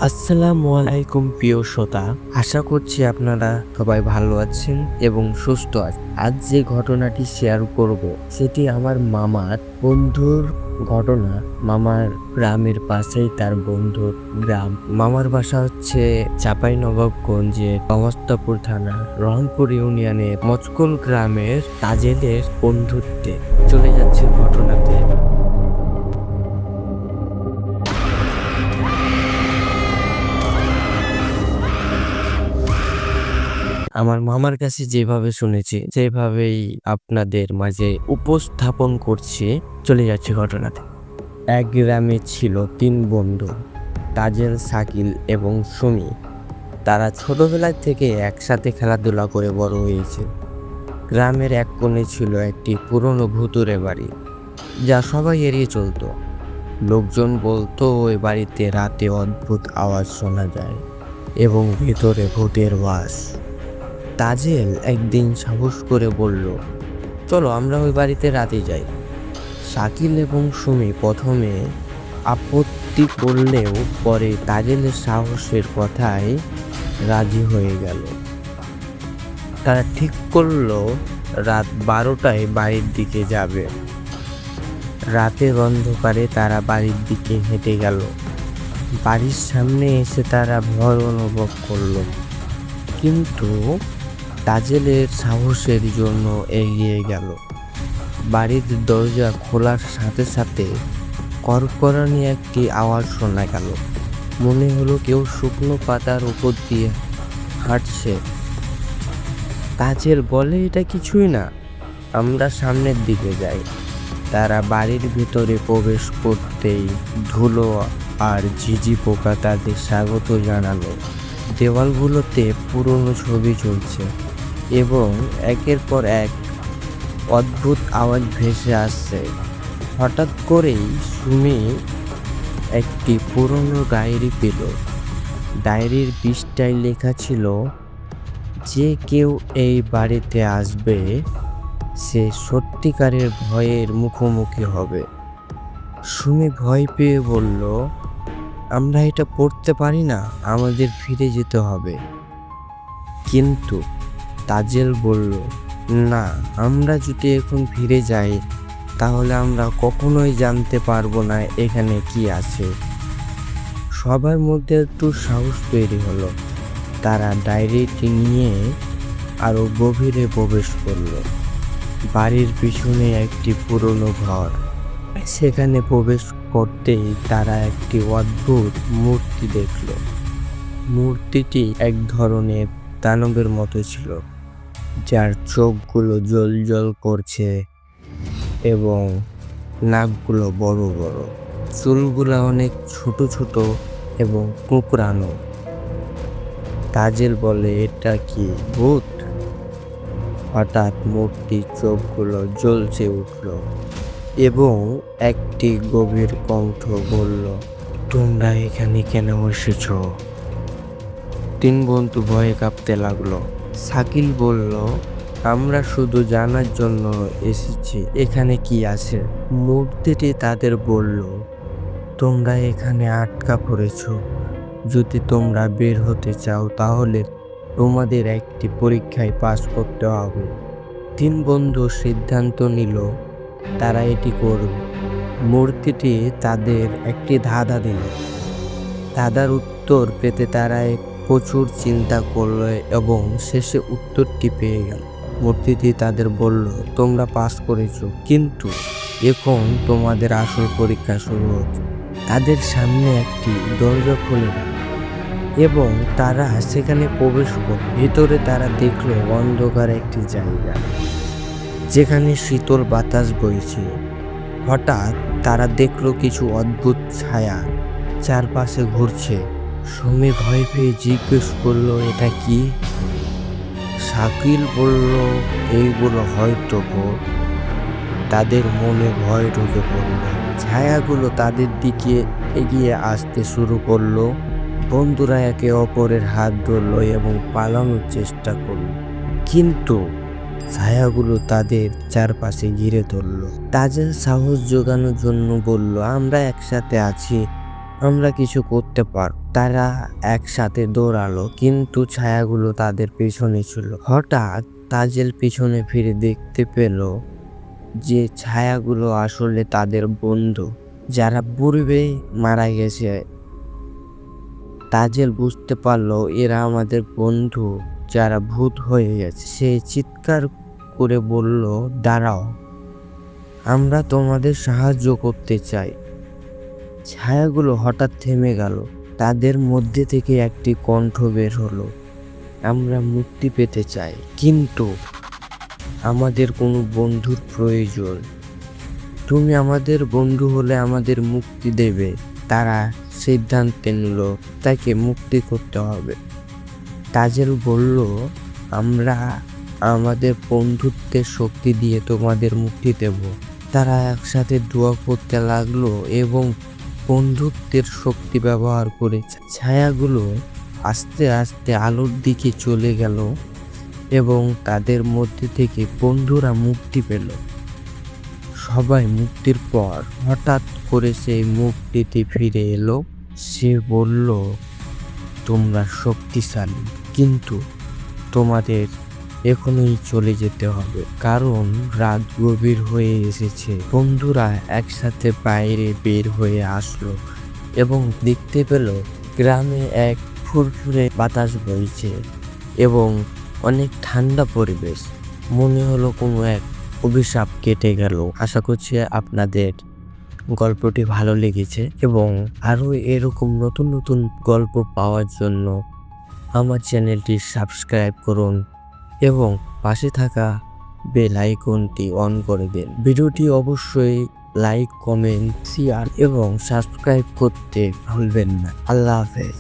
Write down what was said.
আসসালামু আলাইকুম প্রিয় শ্রোতা, আশা করছি আপনারা সবাই ভালো আছেন এবং সুস্থ আছেন। আজ যে ঘটনাটি শেয়ার করব সেটি আমার মামার বন্ধুর ঘটনা। মামার গ্রামের পাশেই তার বন্ধুর গ্রাম। মামার বাসা হচ্ছে চাঁপাইনবাবগঞ্জের অবস্থাপুর থানার রহনপুর ইউনিয়নের মচকুল গ্রামের তাজেলের বন্ধুত্বে। চলে যাচ্ছে ঘটনাতে। আমার মামার কাছে যেভাবে শুনেছি সেভাবেই আপনাদের মাঝে উপস্থাপন করছি। চলে যাচ্ছে ঘটনাতে। এক গ্রামে ছিল 3 বন্ধু, তাজেল, শাকিল এবং সুমি। তারা ছোটবেলা থেকে একসাথে খেলাধুলা করে বড় হয়েছে। গ্রামের এক কোণে ছিল একটি পুরনো ভুতুড়ে বাড়ি, যা সবাই এড়িয়ে চলত। লোকজন বলতো ওই বাড়িতে রাতে অদ্ভুত আওয়াজ শোনা যায় এবং ভেতরে ভূতের বাস। তাজেল একদিন সাহস করে বলল, চলো আমরা ওই বাড়িতে রাতে যাই। শাকিল এবং সুমি প্রথমে আপত্তি করলেও পরে তাজেলের সাহসের কথায় রাজি হয়ে গেল। তারা ঠিক করলো রাত 12টায় বাড়ির দিকে যাবে। রাতের অন্ধকারে তারা বাড়ির দিকে হেঁটে গেল। বাড়ির সামনে এসে তারা ভয় অনুভব করলো, কিন্তু তাজেলের সাহসের জন্য এগিয়ে গেল। বাড়ির দরজা খোলার সাথে সাথে কড়কড়ানি একটি আওয়াজ শোনা গেল। মনে হলো কেউ শুকনো পাতার উপর দিয়ে হাঁটছে। তাজেল বলে, এটা কিছুই না, আমরা সামনের দিকে যাই। তারা বাড়ির ভিতরে প্রবেশ করতেই ধুলো আর ঝিঝি পোকা তাদের স্বাগত জানালো। দেওয়ালগুলোতে পুরনো ছবি চলছে এবং একের পর এক অদ্ভুত আওয়াজ ভেসে আসছে। হঠাৎ করেই সুমি একটি পুরনো ডায়েরি পেল। ডায়েরির পৃষ্ঠায় লেখা ছিল, যে কেউ এই বাড়িতে আসবে সে সত্যিকারের ভয়ের মুখোমুখি হবে। সুমি ভয় পেয়ে বলল, আমরা এটা পড়তে পারি না, আমাদের ফিরে যেতে হবে। কিন্তু তাজেল বলল, না, আমরা যদি এখন ফিরে যাই তাহলে আমরা কখনোই জানতে পারবো না এখানে কি আছে। সবার মধ্যে একটু সাহস তৈরি হলো। তারা ডায়েরিটি নিয়ে আরো গভীরে প্রবেশ করলো। বাড়ির পিছনে একটি পুরনো ঘর। সেখানে প্রবেশ করতেই তারা একটি অদ্ভুত মূর্তি দেখল। মূর্তিটি এক ধরনের দানবের মতো ছিল, যার চোখগুলো জ্বলজ্বল করছে এবং নাকগুলো বড় বড়। চুলগুলো অনেক ছোট ছোট এবং কুঁকড়ানো। তাজেল বলে, এটা কি ভূত? হঠাৎ মূর্তির চোখগুলো জ্বলছে উঠল এবং একটি গভীর কণ্ঠ বলল, তোমরা এখানে কেন এসেছ? 3 বন্ধু ভয়ে কাঁপতে লাগলো। শাকিল বলল, আমরা শুধু জানার জন্য এসেছি এখানে কি আছে। মূর্তিটি তাদের বলল, তোমরা এখানে আটকা পড়েছ। যদি তোমরা বের হতে চাও তাহলে তোমাদের একটি পরীক্ষায় পাস করতে হবে। 3 বন্ধু সিদ্ধান্ত নিল তারা এটি করবে। মূর্তিটি তাদের একটি ধাঁধা দিল। ধাঁধার উত্তর পেতে তারা প্রচুর চিন্তা করল এবং শেষে উত্তরটি পেয়ে গেল। মূর্তিটি তাদের বলল, তোমরা পাস করেছো, কিন্তু এখন তোমাদের আসল পরীক্ষা শুরু হচ্ছে। তাদের সামনে একটি দরজা খুলে গেল এবং তারা সেখানে প্রবেশ করল। ভিতরে তারা দেখলো অন্ধকার একটি জায়গা, যেখানে শীতল বাতাস বইছে। হঠাৎ তারা দেখলো কিছু অদ্ভুত ছায়া চারপাশে ঘুরছে। সুমি ভয় পেয়ে জিজ্ঞেস করলো, এটা কি? শাকিল বলল, এইগুলো হয়তো ভূত। তাদের মনে ভয় ঢুকে পড়ল। ছায়াগুলো তাদের দিকে এগিয়ে আসতে শুরু করলো। বন্ধুরা একে অপরের হাত ধরলো এবং পালানোর চেষ্টা করলো, কিন্তু ছায়াগুলো তাদের চারপাশে ঘিরে ধরল। তাজেল সাহস জোগানোর জন্য বলল, আমরা একসাথে আছি, আমরা কিছু করতে পার। তারা একসাথে দৌড়ালো, কিন্তু ছায়াগুলো তাদের পেছনে ছিল। হঠাৎ তাজেল পিছনে ফিরে দেখতে পেল যে ছায়াগুলো আসলে তাদের বন্ধু, যারা পূর্বেই মারা গেছে। তাজেল বুঝতে পারলো এরা আমাদের বন্ধু যারা ভূত হয়ে গেছে। সে চিৎকার করে বলল, দাঁড়াও, আমরা তোমাদের সাহায্য করতে চাই। ছায়াগুলো হঠাৎ থেমে গেল। তাদের মধ্যে থেকে একটি কণ্ঠ বের হলো, আমরা মুক্তি পেতে চাই, কিন্তু আমাদের কোনো বন্ধুর প্রয়োজন। তুমি আমাদের বন্ধু হলে আমাদের মুক্তি দেবে। তারা সিদ্ধান্ত নিল তাকে মুক্তি করতে হবে। তাজেল বলল, আমরা আমাদের বন্ধুত্বের শক্তি দিয়ে তোমাদের মুক্তি দেব। তারা একসাথে দোয়া করতে লাগলো এবং বন্ধুত্বের শক্তি ব্যবহার করে ছায়াগুলো আস্তে আস্তে আলোর দিকে চলে গেল এবং তাদের মধ্যে থেকে বন্ধুরা মুক্তি পেল। সবাই মুক্তির পর হঠাৎ করে সেই মুক্তিতে ফিরে এলো। সে বলল, তোমরা শক্তিশালী, কিন্তু তোমাদের এখনই চলে যেতে হবে, কারণ রাত গভীর হয়ে এসেছে। বন্ধুরা একসাথে বাইরে বের হয়ে আসলো এবং দেখতে পেল গ্রামে এক ফুরফুরে বাতাস বইছে এবং অনেক ঠান্ডা পরিবেশ। মনে হলো কোনো এক অভিশাপ কেটে গেল। আশা করছি আপনাদের গল্পটি ভালো লেগেছে এবং আরও এরকম নতুন নতুন গল্প পাওয়ার জন্য আমার চ্যানেলটি সাবস্ক্রাইব করুন এবং পাশে থাকা বেল আইকনটি অন করে দিন। ভিডিওটি অবশ্যই লাইক, কমেন্ট, শেয়ার এবং সাবস্ক্রাইব করতে ভুলবেন না। আল্লাহ হাফেজ।